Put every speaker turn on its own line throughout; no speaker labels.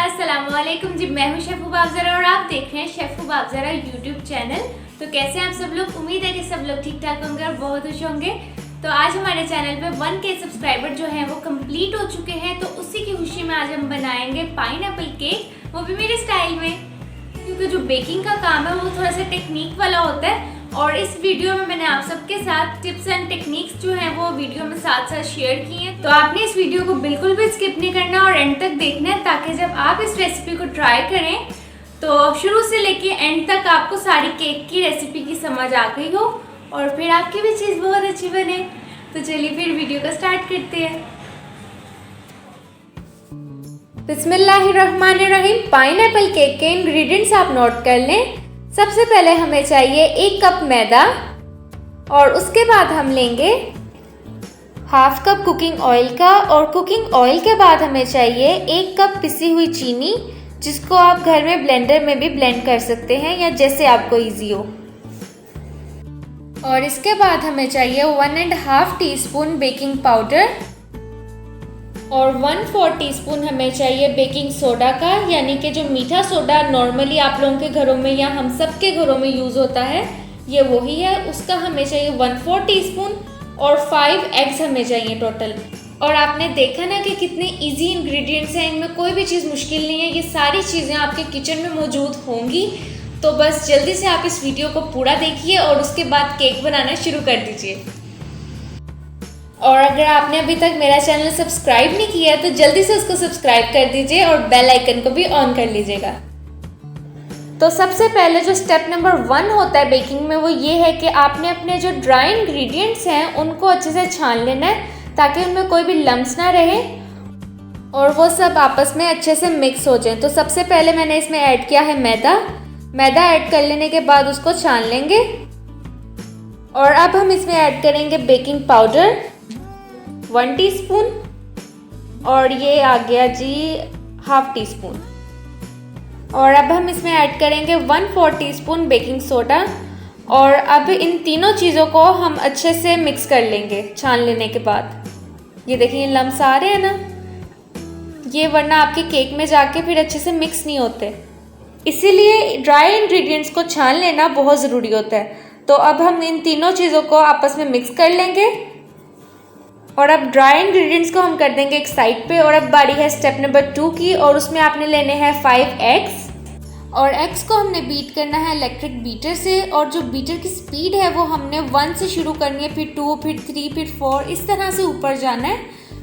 अस्सलामुअलैकुम जी, मैं हूं शेफ हुबाब ज़रा और आप देख रहे हैं शेफ हुबाब ज़रा यूट्यूब चैनल। तो कैसे हैं आप सब लोग? उम्मीद है कि सब लोग ठीक ठाक होंगे और बहुत खुश होंगे। तो आज हमारे चैनल पे 1K सब्सक्राइबर जो हैं वो कंप्लीट हो चुके हैं, तो उसी की खुशी में आज हम बनाएंगे पाइनएप्पल केक, वो भी मेरे स्टाइल में। क्योंकि जो बेकिंग का काम है वो थोड़ा सा टेक्निक वाला होता है और इस वीडियो में मैंने आप सबके साथ टिप्स एंड टेक्निक्स जो हैं वो वीडियो में साथ साथ शेयर की हैं। तो आपने इस वीडियो को बिल्कुल भी स्किप नहीं करना और एंड तक देखना है, ताकि जब आप इस रेसिपी को ट्राई करें तो शुरू से लेके एंड तक आपको सारी केक की रेसिपी की समझ आ गई हो और फिर आपकी भी चीज़ बहुत अच्छी बने। तो चलिए फिर वीडियो को स्टार्ट करते हैं। बिस्मिल्लाहिर्रहमानिर्रहीम। पाइनएप्पल केक के इंग्रेडिएंट्स आप नोट कर लें। सबसे पहले हमें चाहिए 1 कप मैदा और उसके बाद हम लेंगे हाफ कप कुकिंग ऑयल का, और कुकिंग ऑयल के बाद हमें चाहिए 1 कप पिसी हुई चीनी, जिसको आप घर में ब्लेंडर में भी ब्लेंड कर सकते हैं या जैसे आपको इजी हो। और इसके बाद हमें चाहिए 1.5 टीस्पून बेकिंग पाउडर और 1/4 टीस्पून हमें चाहिए बेकिंग सोडा का, यानी कि जो मीठा सोडा नॉर्मली आप लोगों के घरों में या हम सब के घरों में यूज़ होता है, ये वही है। उसका हमें चाहिए 1/4 टीस्पून और 5 एग्स हमें चाहिए टोटल। और आपने देखा ना कि कितने इजी इंग्रेडिएंट्स हैं, इनमें कोई भी चीज़ मुश्किल नहीं है। ये सारी चीज़ें आपके किचन में मौजूद होंगी। तो बस जल्दी से आप इस वीडियो को पूरा देखिए और उसके बाद केक बनाना शुरू कर दीजिए। और अगर आपने अभी तक मेरा चैनल सब्सक्राइब नहीं किया तो जल्दी से उसको सब्सक्राइब कर दीजिए और बेल आइकन को भी ऑन कर लीजिएगा। तो सबसे पहले जो स्टेप नंबर 1 होता है बेकिंग में, वो ये है कि आपने अपने जो ड्राई इंग्रेडिएंट्स हैं उनको अच्छे से छान लेना है, ताकि उनमें कोई भी लम्स ना रहे और वो सब आपस में अच्छे से मिक्स हो जाए। तो सबसे पहले मैंने इसमें ऐड किया है मैदा ऐड कर लेने के बाद उसको छान लेंगे। और अब हम इसमें ऐड करेंगे बेकिंग पाउडर 1 टीस्पून और ये आ गया जी हाफ टीस्पून। और अब हम इसमें ऐड करेंगे 1/4 टीस्पून बेकिंग सोडा। और अब इन तीनों चीज़ों को हम अच्छे से मिक्स कर लेंगे छान लेने के बाद। ये देखिए लम्स आ रहे हैं ना, ये वरना आपके केक में जाके फिर अच्छे से मिक्स नहीं होते, इसीलिए ड्राई इंग्रेडिएंट्स को छान लेना बहुत ज़रूरी होता है। तो अब हम इन तीनों चीज़ों को आपस में मिक्स कर लेंगे और अब ड्राई इंग्रेडिएंट्स को हम कर देंगे एक साइड पे। और अब बारी है स्टेप नंबर 2 की, और उसमें आपने लेने हैं 5 एग्स। और एग्स को हमने बीट करना है इलेक्ट्रिक बीटर से, और जो बीटर की स्पीड है वो हमने 1 से शुरू करनी है, फिर 2, फिर 3, फिर 4, इस तरह से ऊपर जाना है।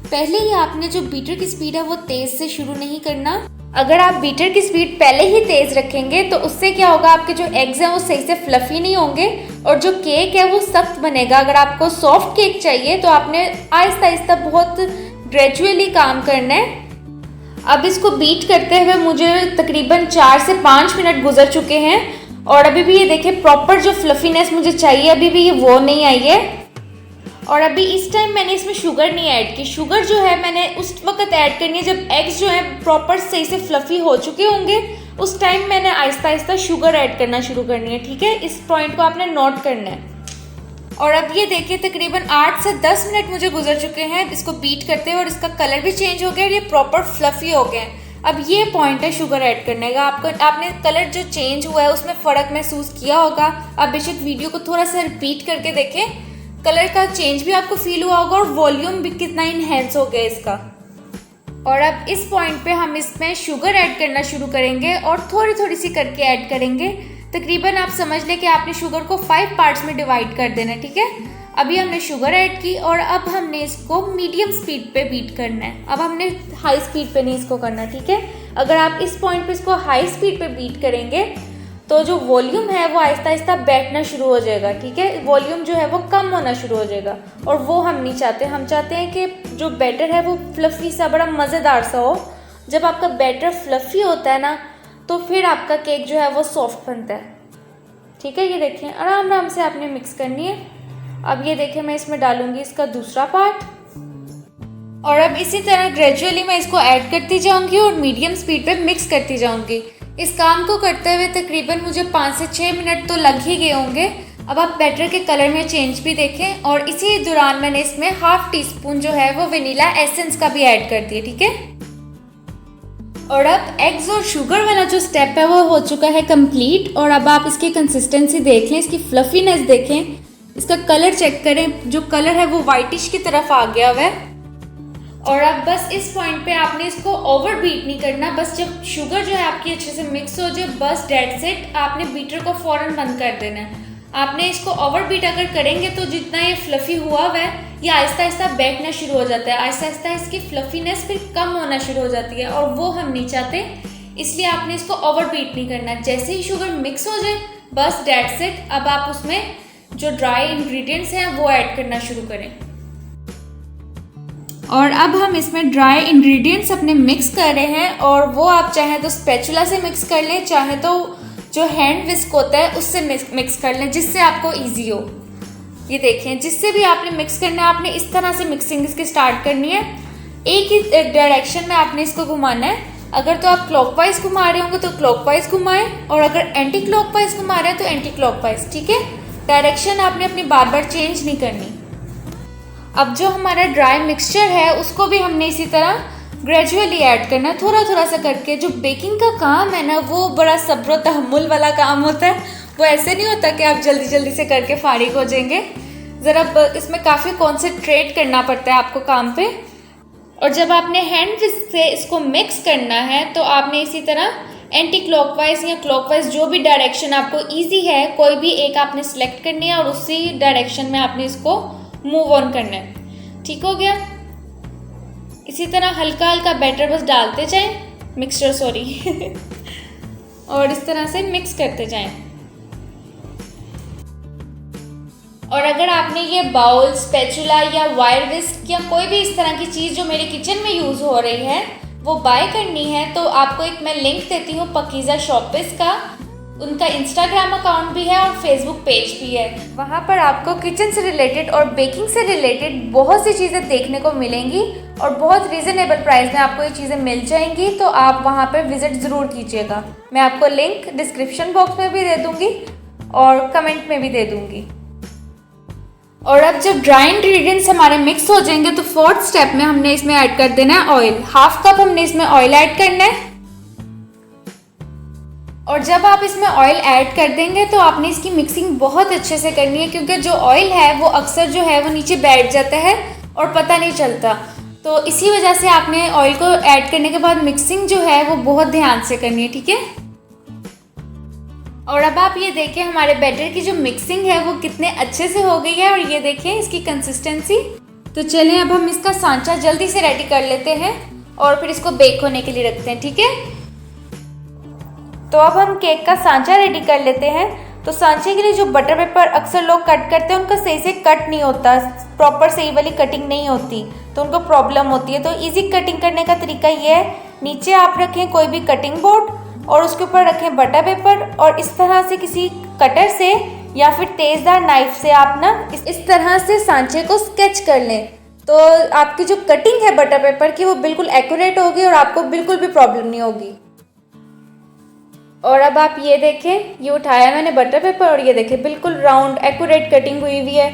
पहले ही आपने जो बीटर की स्पीड है वो तेज़ से शुरू नहीं करना। अगर आप बीटर की स्पीड पहले ही तेज़ रखेंगे तो उससे क्या होगा, आपके जो एग्स हैं वो सही से फ्लफ़ी नहीं होंगे और जो केक है वो सख्त बनेगा। अगर आपको सॉफ्ट केक चाहिए तो आपने आहिस्ता आहिस्ता बहुत ग्रेजुअली काम करना है। अब इसको बीट करते हुए मुझे तकरीबन 4 से 5 मिनट गुजर चुके हैं और अभी भी ये देखिए प्रॉपर जो फ्लफीनेस मुझे चाहिए अभी भी ये वो नहीं आई है। और अभी इस टाइम मैंने इसमें शुगर नहीं ऐड की। शुगर जो है मैंने उस वक्त ऐड करनी है जब एग्स जो है प्रॉपर सही से फ्लफ़ी हो चुके होंगे, उस टाइम मैंने आहिस्ता आहिस्ता शुगर ऐड करना शुरू करनी है। ठीक है, इस पॉइंट को आपने नोट करना है। और अब ये देखिए तकरीबन 8 से 10 मिनट मुझे गुजर चुके हैं इसको बीट करते हुए, और इसका कलर भी चेंज हो गया और ये प्रॉपर फ्लफ़ी हो गए हैं। अब ये पॉइंट है शुगर ऐड करने का। आपने कलर जो चेंज हुआ है उसमें फ़र्क महसूस किया होगा। आप बेशक वीडियो को थोड़ा सा रिपीट करके देखें, कलर का चेंज भी आपको फील हुआ होगा और वॉल्यूम भी कितना इन्हेंस हो गया इसका। और अब इस पॉइंट पे हम इसमें शुगर ऐड करना शुरू करेंगे और थोड़ी थोड़ी सी करके ऐड करेंगे। तकरीबन आप समझ लें कि आपने शुगर को 5 पार्ट्स में डिवाइड कर देना है। ठीक है, अभी हमने शुगर ऐड की और अब हमने इसको मीडियम स्पीड पे बीट करना है। अब हमने हाई स्पीड पे नहीं इसको करना। ठीक है, अगर आप इस पॉइंट पे इसको हाई स्पीड पे बीट करेंगे तो जो वॉल्यूम है वो आहिस्ता आहिस्ता बैठना शुरू हो जाएगा। ठीक है, वॉल्यूम जो है वो कम होना शुरू हो जाएगा और वो हम नहीं चाहते। हम चाहते हैं कि जो बैटर है वो फ्लफ़ी सा बड़ा मज़ेदार सा हो। जब आपका बैटर फ्लफ़ी होता है ना तो फिर आपका केक जो है वो सॉफ्ट बनता है। ठीक है, ये देखिए आराम आराम से आपने मिक्स करनी है। अब ये देखिए मैं इसमें डालूंगी इसका दूसरा पार्ट, और अब इसी तरह ग्रेजुअली मैं इसको ऐड करती जाऊंगी और मीडियम स्पीड पे मिक्स करती जाऊंगी। इस काम को करते हुए तकरीबन मुझे 5 से 6 मिनट तो लग ही गए होंगे। अब आप बैटर के कलर में चेंज भी देखें, और इसी दौरान मैंने इसमें 1/2 टीस्पून जो है वो वनीला एसेंस का भी ऐड कर दिया। ठीक है, और अब एग्स और शुगर वाला जो स्टेप है वो हो चुका है कंप्लीट। और अब आप इसकी कंसिस्टेंसी देख लें, इसकी फ्लफीनेस देखें, इसका कलर चेक करें। जो कलर है वो वाइटिश की तरफ आ गया हुआ है। और अब बस इस पॉइंट पे आपने इसको ओवर बीट नहीं करना। बस जब शुगर जो है आपकी अच्छे से मिक्स हो जाए, बस डेट्स इट, आपने बीटर को फ़ौरन बंद कर देना है। आपने इसको ओवर बीट अगर करेंगे तो जितना ये फ्लफ़ी हुआ हुआ है ये आहिस्ता आहिस्ता बैठना शुरू हो जाता है, आहिस्ता आहिस्ता इसकी फ्लफीनेस फिर कम होना शुरू हो जाती है, और वो हम नहीं चाहते। इसलिए आपने इसको ओवर बीट नहीं करना। जैसे ही शुगर मिक्स हो जाए, बस डेट्स इट। अब आप उसमें जो ड्राई इंग्रेडिएंट्स हैं वो ऐड करना शुरू करें। और अब हम इसमें ड्राई इंग्रेडिएंट्स अपने मिक्स कर रहे हैं, और वो आप चाहे तो स्पैचुला से मिक्स कर लें, चाहे तो जो हैंड विस्क होता है उससे मिक्स कर लें, जिससे आपको इजी हो। ये देखें, जिससे भी आपने मिक्स करना है, आपने इस तरह से मिक्सिंग इसकी स्टार्ट करनी है। एक ही डायरेक्शन में आपने इसको घुमाना है। अगर तो आप क्लॉकवाइज घुमा रहे होंगे तो क्लॉकवाइज घुमाएं, और अगर एंटी क्लॉकवाइज घुमा रहे हैं तो एंटी क्लॉकवाइज, ठीक है। डायरेक्शन आपने अपनी बार बार चेंज नहीं करनी। अब जो हमारा ड्राई मिक्सचर है उसको भी हमने इसी तरह ग्रेजुअली ऐड करना है, थोड़ा थोड़ा सा करके। जो बेकिंग का काम है ना, वो बड़ा सब्र तहम्मुल वाला काम होता है। वो ऐसे नहीं होता कि आप जल्दी जल्दी से करके फारिग हो जाएंगे। ज़रा इसमें काफ़ी कॉन्सेंट्रेट करना पड़ता है आपको काम पे। और जब आपने हैंड से इसको मिक्स करना है तो आपने इसी तरह एंटी क्लॉकवाइज या क्लॉकवाइज, जो भी डायरेक्शन आपको ईजी है, कोई भी एक आपने सेलेक्ट करनी है और उसी डायरेक्शन में आपने इसको मूव ऑन करना है। ठीक हो गया। इसी तरह हल्का हल्का बैटर बस डालते जाएं, मिक्सचर सॉरी और इस तरह से मिक्स करते जाएं। और अगर आपने ये बाउल, स्पैचुला या वायर विस्क या कोई भी इस तरह की चीज़ जो मेरे किचन में यूज़ हो रही है वो बाय करनी है, तो आपको एक मैं लिंक देती हूँ पकीज़ा शॉपिस का। उनका इंस्टाग्राम अकाउंट भी है और फेसबुक पेज भी है। वहाँ पर आपको किचन से रिलेटेड और बेकिंग से रिलेटेड बहुत सी चीज़ें देखने को मिलेंगी, और बहुत रीज़नेबल प्राइस में आपको ये चीज़ें मिल जाएंगी। तो आप वहाँ पर विज़िट ज़रूर कीजिएगा। मैं आपको लिंक डिस्क्रिप्शन बॉक्स में भी दे दूँगी और कमेंट में भी दे दूँगी। और अब जब ड्राई इंग्रेडिएंट्स हमारे मिक्स हो जाएंगे तो फोर्थ स्टेप में हमने इसमें ऐड कर देना है ऑयल। 1/2 कप हमने इसमें ऑयल ऐड करना है। और जब आप इसमें ऑयल ऐड कर देंगे तो आपने इसकी मिक्सिंग बहुत अच्छे से करनी है, क्योंकि जो ऑयल है वो अक्सर जो है वो नीचे बैठ जाता है और पता नहीं चलता। तो इसी वजह से आपने ऑयल को ऐड करने के बाद मिक्सिंग जो है वो बहुत ध्यान से करनी है, ठीक है। और अब आप ये देखें हमारे बैटर की जो मिक्सिंग है वो कितने अच्छे से हो गई है, और ये देखें इसकी कंसिस्टेंसी। तो चलें अब हम इसका सांचा जल्दी से रेडी कर लेते हैं और फिर इसको बेक होने के लिए रखते हैं, ठीक है। तो अब हम केक का सांचा रेडी कर लेते हैं। तो सांचे के लिए जो बटर पेपर अक्सर लोग कट करते हैं उनका सही से कट नहीं होता, प्रॉपर सही वाली कटिंग नहीं होती, तो उनको प्रॉब्लम होती है। तो इजी कटिंग करने का तरीका ये है, नीचे आप रखें कोई भी कटिंग बोर्ड और उसके ऊपर रखें बटर पेपर, और इस तरह से किसी कटर से या फिर तेज़दार नाइफ से आप ना इस तरह से सांचे को स्केच कर लें। तो आपकी जो कटिंग है बटर पेपर की वो बिल्कुल एक्यूरेट होगी और आपको बिल्कुल भी प्रॉब्लम नहीं होगी। और अब आप ये देखें, ये उठाया मैंने बटर पेपर और ये देखें बिल्कुल राउंड एक्यूरेट कटिंग हुई हुई है।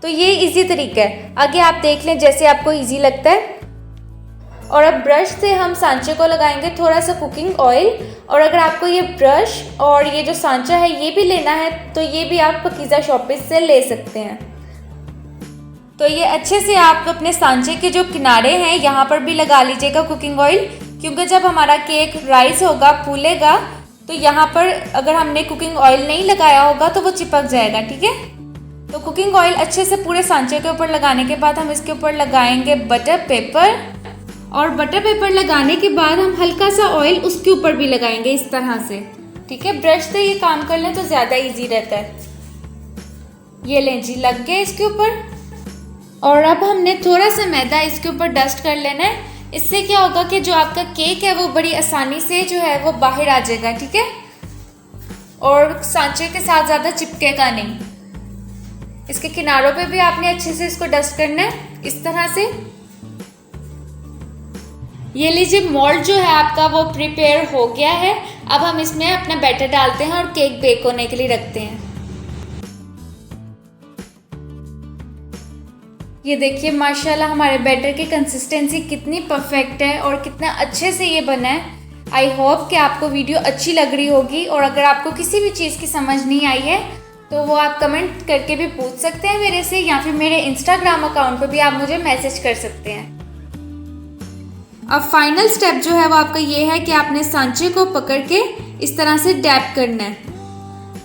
तो ये इजी तरीका है, आगे आप देख लें जैसे आपको इजी लगता है। और अब ब्रश से हम सांचे को लगाएंगे थोड़ा सा कुकिंग ऑयल, और अगर आपको ये ब्रश और ये जो सांचा है ये भी लेना है तो ये भी आप पकीज़ा शॉपिस से ले सकते हैं। तो ये अच्छे से आप अपने सांचे के जो किनारे हैं यहाँ पर भी लगा लीजिएगा कुकिंग ऑयल, क्योंकि जब हमारा केक राइस होगा, फूलेगा, तो यहाँ पर अगर हमने कुकिंग ऑयल नहीं लगाया होगा तो वो चिपक जाएगा, ठीक है। तो कुकिंग ऑयल अच्छे से पूरे सांचे के ऊपर लगाने के बाद हम इसके ऊपर लगाएंगे बटर पेपर, और बटर पेपर लगाने के बाद हम हल्का सा ऑयल उसके ऊपर भी लगाएंगे इस तरह से, ठीक है। ब्रश से ये काम कर लें तो ज़्यादा इजी रहता है। ये लें जी, लग गया इसके ऊपर। और अब हमने थोड़ा सा मैदा इसके ऊपर डस्ट कर लेना है। इससे क्या होगा कि जो आपका केक है वो बड़ी आसानी से जो है वो बाहर आ जाएगा, ठीक है, और सांचे के साथ ज़्यादा चिपकेगा नहीं। इसके किनारों पे भी आपने अच्छे से इसको डस्ट करना है इस तरह से। ये लीजिए, मोल्ड जो है आपका वो प्रिपेयर हो गया है। अब हम इसमें अपना बैटर डालते हैं और केक बेक होने के लिए रखते हैं। ये देखिए माशाल्लाह हमारे बैटर की कंसिस्टेंसी कितनी परफेक्ट है और कितना अच्छे से ये बना है। आई होप कि आपको वीडियो अच्छी लग रही होगी, और अगर आपको किसी भी चीज़ की समझ नहीं आई है तो वो आप कमेंट करके भी पूछ सकते हैं मेरे से, या फिर मेरे इंस्टाग्राम अकाउंट पर भी आप मुझे मैसेज कर सकते हैं। अब फाइनल स्टेप जो है वो आपका ये है कि आपने सांचे को पकड़ के इस तरह से डैप करना है।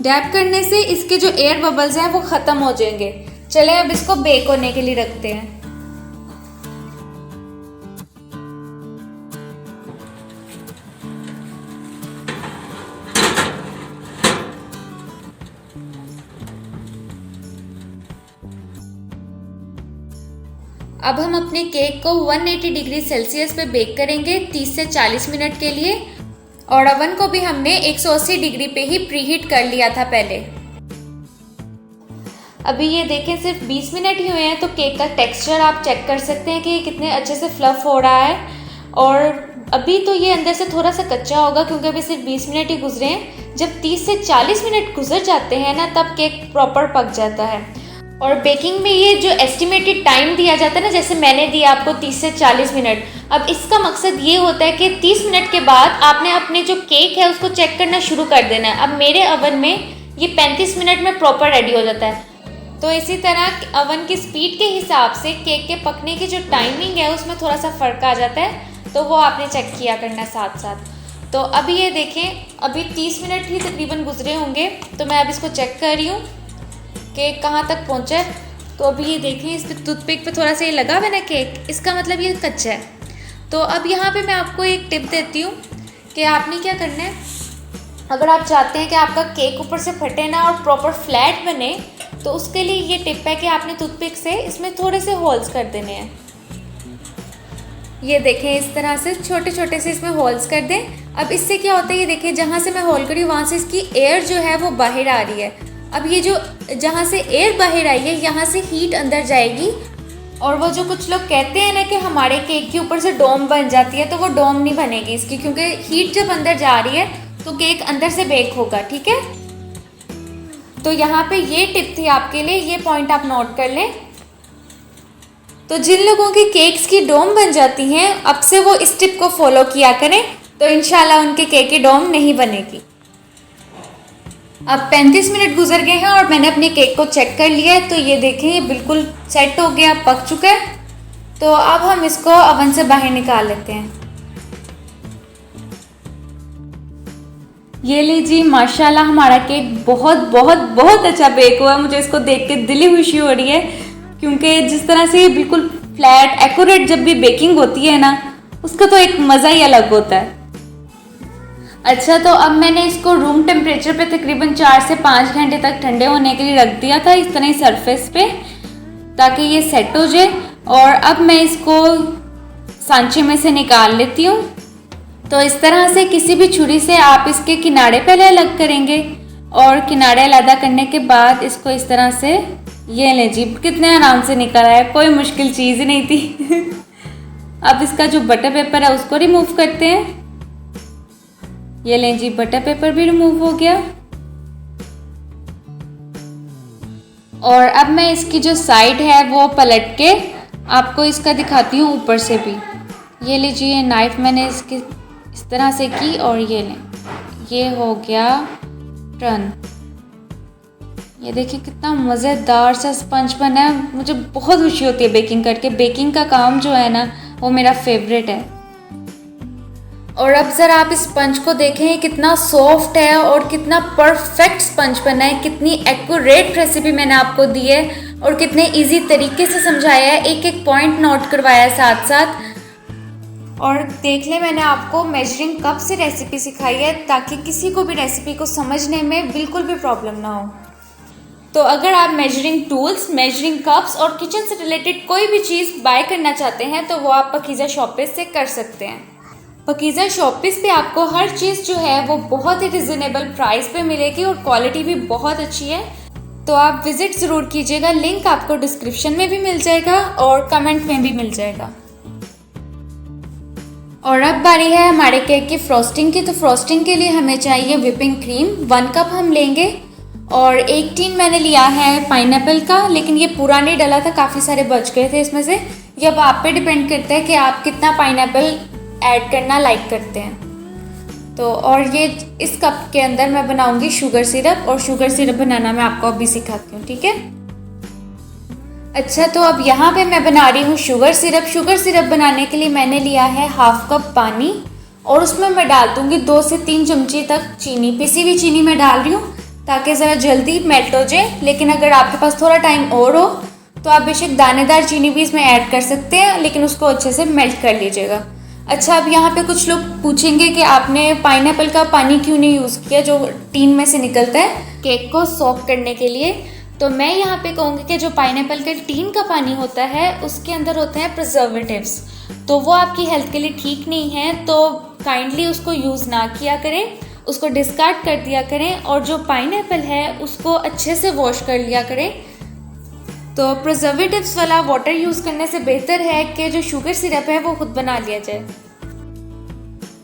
डैप करने से इसके जो एयर बबल्स हैं वो ख़त्म हो जाएंगे। चलें अब इसको बेक होने के लिए रखते हैं। अब हम अपने केक को 180 डिग्री सेल्सियस पे बेक करेंगे 30 से 40 मिनट के लिए, और ओवन को भी हमने 180 डिग्री पे ही प्रीहीट कर लिया था पहले। अभी ये देखें सिर्फ 20 मिनट ही हुए हैं, तो केक का टेक्सचर आप चेक कर सकते हैं कि कितने अच्छे से फ्लफ़ हो रहा है। और अभी तो ये अंदर से थोड़ा सा कच्चा होगा क्योंकि अभी सिर्फ 20 मिनट ही गुजरे हैं। जब 30 से 40 मिनट गुजर जाते हैं ना, तब केक प्रॉपर पक जाता है। और बेकिंग में ये जो एस्टिमेटेड टाइम दिया जाता है ना, जैसे मैंने दिया आपको 30 से 40 मिनट, अब इसका मकसद ये होता है कि 30 मिनट के बाद आपने अपने जो केक है उसको चेक करना शुरू कर देना है। अब मेरे ओवन में ये 35 मिनट में प्रॉपर रेडी हो जाता है। तो इसी तरह ओवन की स्पीड के हिसाब से केक के पकने की जो टाइमिंग है उसमें थोड़ा सा फ़र्क आ जाता है, तो वो आपने चेक किया करना साथ साथ। तो अभी ये देखें, अभी 30 मिनट ही तकरीबन गुजरे होंगे, तो मैं अब इसको चेक कर रही हूँ केक कहाँ तक पहुँचा है। तो अभी ये देखें, इस पर टूथपिक पे थोड़ा सा ये लगा हुआ है ना केक, इसका मतलब ये कच्चा है। तो अब यहाँ पे मैं आपको एक टिप देती हूँ कि आपने क्या करना है, अगर आप चाहते हैं कि आपका केक ऊपर से फटे ना और प्रॉपर फ्लैट बने, तो उसके लिए ये टिप है कि आपने टूथपिक से इसमें थोड़े से होल्स कर देने हैं। ये देखें, इस तरह से छोटे छोटे से इसमें होल्स कर दें। अब इससे क्या होता है, ये देखें जहाँ से मैं होल करी वहाँ से इसकी एयर जो है वो बाहर आ रही है। अब ये जो जहाँ से एयर बाहर आई है, यहाँ से हीट अंदर जाएगी, और वो जो कुछ लोग कहते हैं ना कि हमारे केक के ऊपर से डोम बन जाती है, तो वो डोम नहीं बनेगी इसकी, क्योंकि हीट जब अंदर जा रही है तो केक अंदर से बेक होगा। ठीक है, तो यहाँ पे ये टिप थी आपके लिए, ये पॉइंट आप नोट कर लें। तो जिन लोगों की केक्स की डोम बन जाती हैं, अब से वो इस टिप को फॉलो किया करें, तो इंशाल्लाह उनके केक की डोम नहीं बनेगी। अब 35 मिनट गुजर गए हैं और मैंने अपने केक को चेक कर लिया है। तो ये देखें, ये बिल्कुल सेट हो गया, पक चुका है। तो अब हम इसको ओवन से बाहर निकाल लेते हैं। ये लीजिए, माशाल्लाह हमारा केक बहुत बहुत बहुत अच्छा बेक हुआ। मुझे इसको देख के दिली खुशी हो रही है, क्योंकि जिस तरह से बिल्कुल फ्लैट एक्यूरेट जब भी बेकिंग होती है ना, उसका तो एक मज़ा ही अलग होता है। अच्छा, तो अब मैंने इसको रूम टेम्परेचर पे तकरीबन 4 से 5 घंटे तक ठंडे होने के लिए रख दिया था, इस तरह सरफेस पे, ताकि ये सेट हो जाए। और अब मैं इसको सांचे में से निकाल लेती हूँ। तो इस तरह से किसी भी छुरी से आप इसके किनारे पहले अलग करेंगे, और किनारे अलग करने के बाद इसको इस तरह से, ये लें जी, कितने आराम से निकल आया, कोई मुश्किल चीज़ ही नहीं थी। अब इसका जो बटर पेपर है उसको रिमूव करते हैं। ये लें जी, बटर पेपर भी रिमूव हो गया। और अब मैं इसकी जो साइड है वो पलट के आपको इसका दिखाती हूँ ऊपर से भी। ये लीजिए, ये नाइफ मैंने इसकी इस तरह से की, और ये लें, ये हो गया टर्न। ये देखिए कितना मज़ेदार सा स्पंज बना है। मुझे बहुत खुशी होती है बेकिंग करके। बेकिंग का काम जो है ना, वो मेरा फेवरेट है। और अब ज़रा आप इस स्पंज को देखें, कितना सॉफ्ट है और कितना परफेक्ट स्पंज बना है। कितनी एक्यूरेट रेसिपी मैंने आपको दी है, और कितने इजी तरीके से समझाया है, एक एक पॉइंट नोट करवाया है साथ साथ। और देख लें, मैंने आपको मेजरिंग कप से रेसिपी सिखाई है, ताकि किसी को भी रेसिपी को समझने में बिल्कुल भी प्रॉब्लम ना हो। तो अगर आप मेजरिंग टूल्स, मेजरिंग कप्स और किचन से रिलेटेड कोई भी चीज़ बाय करना चाहते हैं, तो वो आप पकीज़ा शॉपिस से कर सकते हैं। पकीज़ा शॉपिस पे आपको हर चीज़ जो है वो बहुत ही रिजनेबल प्राइस पे मिलेगी, और क्वालिटी भी बहुत अच्छी है। तो आप विज़िट ज़रूर कीजिएगा। लिंक आपको डिस्क्रिप्शन में भी मिल जाएगा और कमेंट में भी मिल जाएगा। और अब बारी है हमारे केक की फ्रॉस्टिंग की। तो फ्रॉस्टिंग के लिए हमें चाहिए व्हिपिंग क्रीम, 1 कप हम लेंगे। और एक टीन मैंने लिया है पाइनएप्पल का, लेकिन ये पूरा नहीं डला था, काफ़ी सारे बच गए थे इसमें से। ये अब आप पे डिपेंड करता है कि आप कितना पाइनएप्पल ऐड करना लाइक करते हैं। तो और ये इस कप के अंदर मैं बनाऊंगी शुगर सिरप, और शुगर सिरप बनाना मैं आपको अभी सिखाती हूँ, ठीक है। अच्छा, तो अब यहाँ पे मैं बना रही हूँ शुगर सिरप। शुगर सिरप बनाने के लिए मैंने लिया है 1/2 कप पानी, और उसमें मैं डाल दूँगी 2 से 3 चमची तक चीनी। पिसी हुई चीनी मैं डाल रही हूँ ताकि ज़रा जल्दी मेल्ट हो जाए, लेकिन अगर आपके पास थोड़ा टाइम और हो तो आप बेशक दानेदार चीनी भी इसमें ऐड कर सकते हैं, लेकिन उसको अच्छे से मेल्ट कर लीजिएगा। अच्छा, अब यहाँ पे कुछ लोग पूछेंगे कि आपने पाइनएप्पल का पानी क्यों नहीं यूज़ किया जो टीन में से निकलता है केक को सॉक करने के लिए। तो मैं यहाँ पे कहूँगी कि जो पाइनएप्पल के टीन का पानी होता है उसके अंदर होते हैं प्रिजर्वेटिव्स, तो वो आपकी हेल्थ के लिए ठीक नहीं है, तो काइंडली उसको यूज़ ना किया करें, उसको डिस्कार्ड कर दिया करें, और जो पाइनएप्पल है उसको अच्छे से वॉश कर लिया करें। तो प्रिजर्वेटिव्स वाला वाटर यूज़ करने से बेहतर है कि जो शुगर सिरप है वो खुद बना लिया जाए।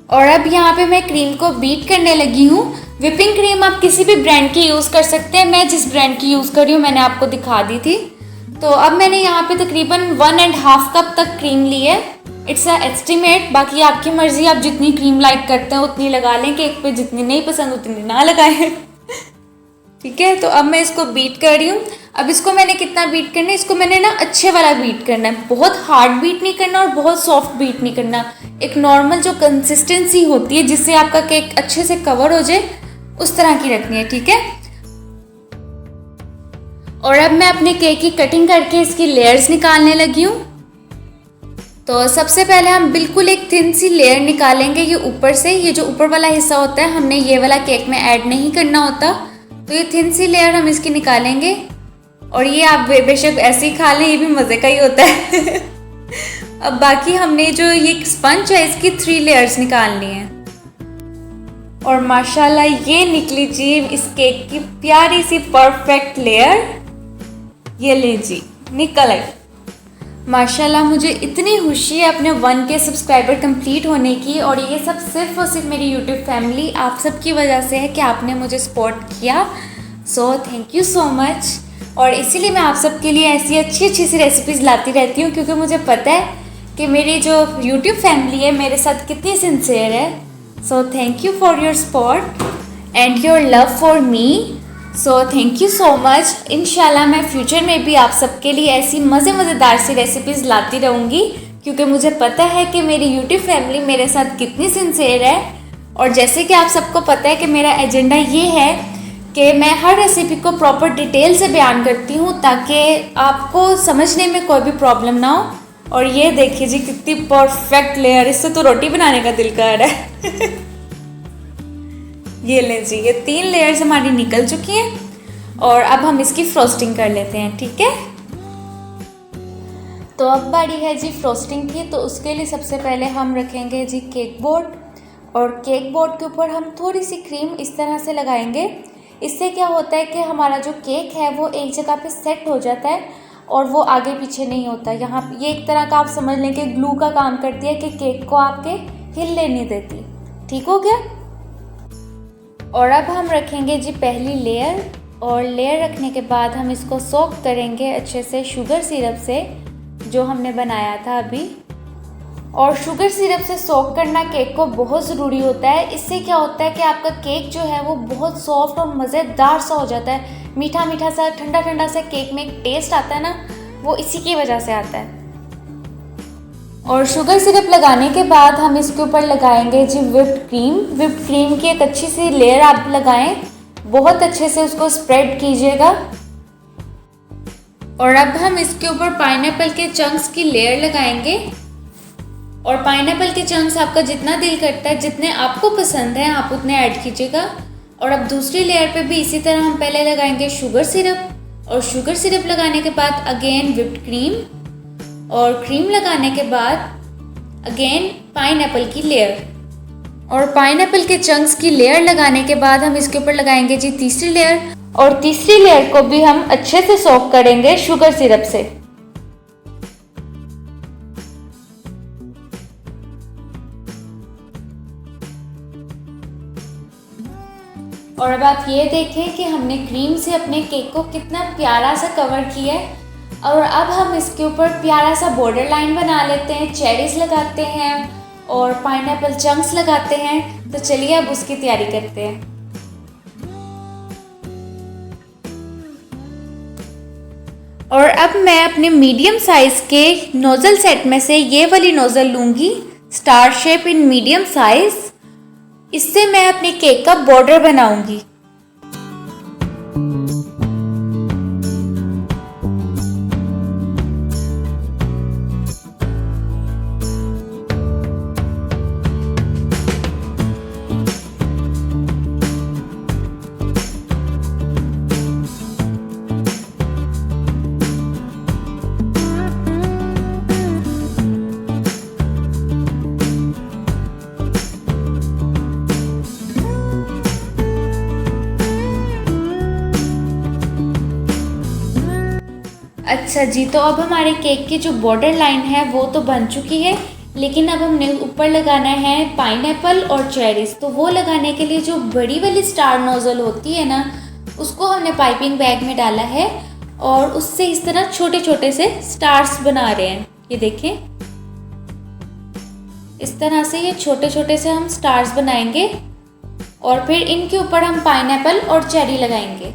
और अब यहाँ पे मैं क्रीम को बीट करने लगी हूँ। व्हिपिंग क्रीम आप किसी भी ब्रांड की यूज़ कर सकते हैं, मैं जिस ब्रांड की यूज़ कर रही हूँ मैंने आपको दिखा दी थी। तो अब मैंने यहाँ पे तकरीबन 1.5 कप तक क्रीम ली है। इट्स अ एस्टिमेट, बाकी आपकी मर्ज़ी, आप जितनी क्रीम लाइक करते हैं उतनी लगा लें केक पे, जितनी नहीं पसंद उतनी ना लगाएं। ठीक है, तो अब मैं इसको बीट कर रही हूँ। अब इसको मैंने कितना बीट करना है, इसको मैंने ना अच्छे वाला बीट करना है, बहुत हार्ड बीट नहीं करना और बहुत सॉफ्ट बीट नहीं करना। एक नॉर्मल जो कंसिस्टेंसी होती है जिससे आपका केक अच्छे से कवर हो जाए उस तरह की रखनी है, ठीक है। और अब मैं अपने केक की कटिंग करके इसकी लेयर्स निकालने लगी हूँ। तो सबसे पहले हम बिल्कुल एक थिन सी लेयर निकालेंगे, ये ऊपर से, ये जो ऊपर वाला हिस्सा होता है हमने ये वाला केक में ऐड नहीं करना होता, तो ये थिन सी लेयर हम इसकी निकालेंगे। और ये आप बेशक ऐसे ही खा लें, ये भी मज़े का ही होता है। अब बाकी हमने जो ये स्पंज है इसकी 3 लेयर्स निकालनी है, और माशाल्लाह ये निकली जी इस केक की प्यारी सी परफेक्ट लेयर। ये ले जी, निकल आई। माशाल्लाह मुझे इतनी खुशी है अपने 1K सब्सक्राइबर कंप्लीट होने की, और ये सब सिर्फ और सिर्फ मेरी यूट्यूब फैमिली आप सब की वजह से है कि आपने मुझे सपोर्ट किया। So thank you so much. और इसीलिए मैं आप सब के लिए ऐसी अच्छी सी रेसिपीज़ लाती रहती हूँ, क्योंकि मुझे पता है कि मेरी जो यूट्यूब फैमिली है मेरे साथ कितनी सिंसियर है। So thank you for your support and your love for me. So thank you so much. इंशाल्लाह मैं फ्यूचर में भी आप सबके लिए ऐसी मज़ेदार सी रेसिपीज़ लाती रहूँगी, क्योंकि मुझे पता है कि मेरी यूट्यूब फैमिली मेरे साथ कितनी सिंसियर है। और जैसे कि आप सबको पता है कि मेरा एजेंडा ये है कि मैं हर रेसिपी को प्रॉपर डिटेल से बयान करती हूँ ताकि आपको समझने में कोई भी प्रॉब्लम ना हो। और ये देखिए जी कितनी परफेक्ट लेयर, इससे तो रोटी बनाने का दिल कर रहा है। ये लें जी, ये 3 लेयर्स हमारी निकल चुकी हैं, और अब हम इसकी फ्रोस्टिंग कर लेते हैं, ठीक है। तो अब बारी है जी फ्रोस्टिंग की। तो उसके लिए सबसे पहले हम रखेंगे जी केक बोर्ड, और केक बोर्ड के ऊपर हम थोड़ी सी क्रीम इस तरह से लगाएंगे। इससे क्या होता है कि हमारा जो केक है वो एक जगह पे सेट हो जाता है और वो आगे पीछे नहीं होता। यहाँ ये एक तरह का आप समझ लें कि ग्लू का काम करती है कि केक को आपके हिलने नहीं देती। ठीक हो गया। और अब हम रखेंगे जी पहली लेयर, और लेयर रखने के बाद हम इसको सोक करेंगे अच्छे से शुगर सिरप से जो हमने बनाया था अभी। और शुगर सिरप से सोक करना केक को बहुत ज़रूरी होता है। इससे क्या होता है कि आपका केक जो है वो बहुत सॉफ्ट और मज़ेदार सा हो जाता है। मीठा मीठा सा, ठंडा ठंडा सा केक में एक टेस्ट आता है ना, वो इसी की वजह से आता है। और शुगर सिरप लगाने के बाद हम इसके ऊपर लगाएंगे जी व्हिप्ड क्रीम। व्हिप्ड क्रीम की एक अच्छी सी लेयर आप लगाएं, बहुत अच्छे से उसको स्प्रेड कीजिएगा। और अब हम इसके ऊपर पाइनएप्पल के चंक्स की लेयर लगाएंगे। और पाइनएप्पल के चंक्स आपका जितना दिल करता है, जितने आपको पसंद है आप उतने ऐड कीजिएगा। और अब दूसरी लेयर पे भी इसी तरह हम पहले लगाएंगे शुगर सिरप, और शुगर सिरप लगाने के बाद अगेन व्हिप्ड क्रीम, और क्रीम लगाने के बाद अगेन पाइनएप्पल की लेयर। और पाइनएप्पल के चंक्स की लेयर लगाने के बाद हम इसके ऊपर लगाएंगे जी तीसरी लेयर, और तीसरी लेयर को भी हम अच्छे से सोक करेंगे शुगर सिरप से। और अब आप ये देखें कि हमने क्रीम से अपने केक को कितना प्यारा सा कवर किया है। और अब हम इसके ऊपर प्यारा सा बॉर्डर लाइन बना लेते हैं, चेरीज लगाते हैं, और पाइनएप्पल चंक्स लगाते हैं। तो चलिए अब उसकी तैयारी करते हैं। और अब मैं अपने मीडियम साइज़ के नोज़ल सेट में से ये वाली नोज़ल लूँगी, star shape in medium size. इससे मैं अपने केक का बॉर्डर बनाऊँगी। अच्छा जी, तो अब हमारे केक की जो बॉर्डर लाइन है वो तो बन चुकी है, लेकिन अब हमने ऊपर लगाना है पाइनएप्पल और चेरीज़। तो वो लगाने के लिए जो बड़ी वाली स्टार नोज़ल होती है ना, उसको हमने पाइपिंग बैग में डाला है और उससे इस तरह छोटे छोटे से स्टार्स बना रहे हैं। ये देखें, इस तरह से ये छोटे छोटे से हम स्टार्स बनाएंगे और फिर इनके ऊपर हम पाइनएप्पल और चेरी लगाएंगे।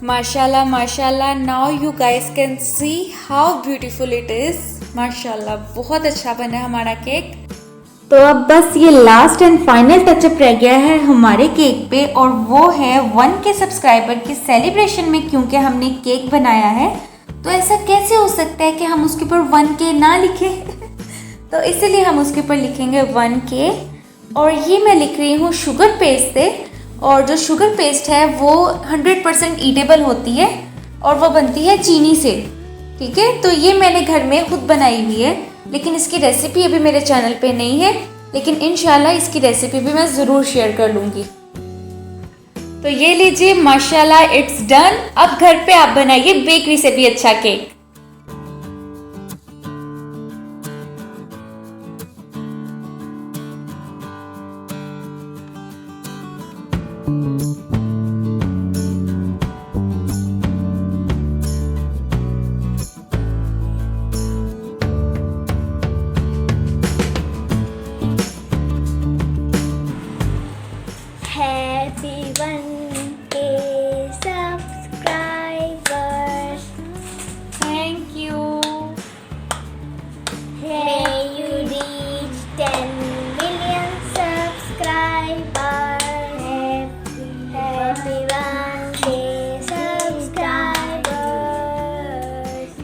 माशाल्लाह माशाल्लाह, now you guys can see how beautiful it is. माशाल्लाह, बहुत अच्छा बना है हमारा केक। तो अब बस ये लास्ट एंड फाइनल टचअप रह गया है हमारे केक पे, और वो है 1K सब्सक्राइबर की सेलिब्रेशन में। क्योंकि हमने केक बनाया है तो ऐसा कैसे हो सकता है कि हम उसके ऊपर 1K ना लिखें तो इसीलिए हम उसके ऊपर लिखेंगे 1K। और ये मैं लिख रही हूँ शुगर पेस्ट से, और जो शुगर पेस्ट है वो 100% ईटेबल होती है और वो बनती है चीनी से। ठीक है, तो ये मैंने घर में खुद बनाई हुई है, लेकिन इसकी रेसिपी अभी मेरे चैनल पे नहीं है, लेकिन इंशाल्लाह इसकी रेसिपी भी मैं ज़रूर शेयर कर लूँगी। तो ये लीजिए, माशाल्लाह इट्स डन। अब घर पे आप बनाइए बेकरी से भी अच्छा cake.
Happy 1K subscribers.
Thank you.
May you reach 10 million subscribers. Happy 1K subscribers.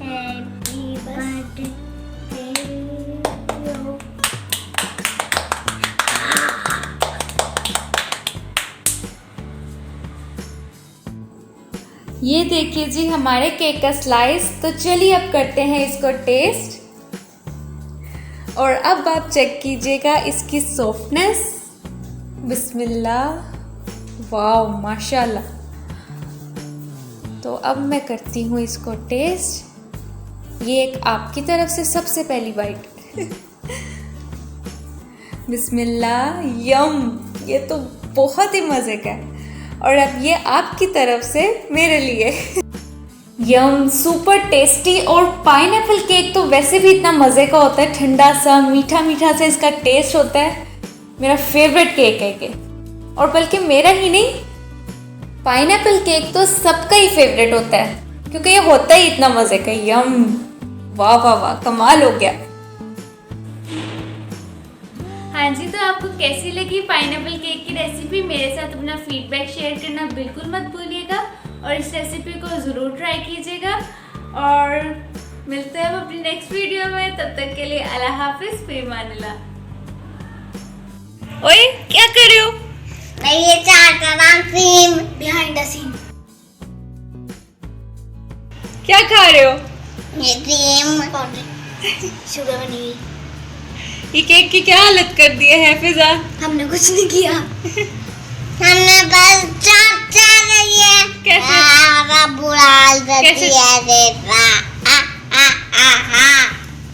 Happy birthday to you.
ये देखिए जी हमारे केक का स्लाइस। तो चलिए अब करते हैं इसको टेस्ट, और अब आप चेक कीजिएगा इसकी सॉफ्टनेस। बिस्मिल्लाह, वाह माशाल्लाह। तो अब मैं करती हूँ इसको टेस्ट। ये एक आपकी तरफ से सबसे पहली बाइट। बिस्मिल्लाह, यम, ये तो बहुत ही मज़े का है। और अब ये आपकी तरफ से मेरे लिए। यम, सुपर टेस्टी। और पाइनएप्पल केक तो वैसे भी इतना मज़े का होता है, ठंडा सा मीठा मीठा सा इसका टेस्ट होता है। मेरा फेवरेट केक है ये, और बल्कि मेरा ही नहीं, पाइनएप्पल केक तो सबका ही फेवरेट होता है, क्योंकि ये होता ही इतना मज़े का। यम, वाह वाह वाह, कमाल हो गया। हाँ जी, तो आपको कैसी लगी पाइनएप्पल केक की रेसिपी? मेरे साथ अपना फीडबैक शेयर करना बिल्कुल मत भूलिएगा, और इस रेसिपी को ज़रूर ट्राई कीजिएगा। और मिलते हैं अपनी नेक्स्ट वीडियो में, तब तक के लिए अल्लाह हाफिज़, फिर अमानिल्लाह। ओए, क्या कर रहे हो?
मैं ये चाहता था सीन बिहाइंड द सीन।
क्या खा रहे हो?
ये क्रीम शुगर बनी हुई।
ये केक की क्या हालत कर दी है फिजा?
हमने कुछ नहीं किया। हमने बस चाचा रही
कैसे?
बुरा
कैसे?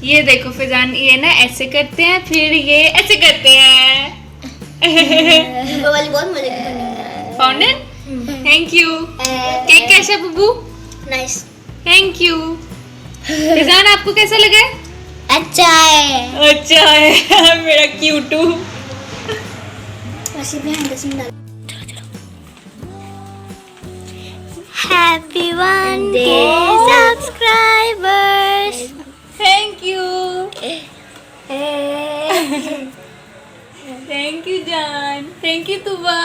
ये देखो फिजान, ये ना ऐसे करते हैं, फिर ये ऐसे करते हैं।
वो वाली बहुत मजे की बनी।
Fountain, thank you. केक कैसा है बुबू?
नाइस।
Thank you. फिजान, आपको कैसा लगा?
अच्छा है।
अच्छा है मेरा क्यूटू।
वैसे भी हंड्रेड डाल। Happy birthday subscribers.
Thank you thank you जान, थैंक यू तुबा।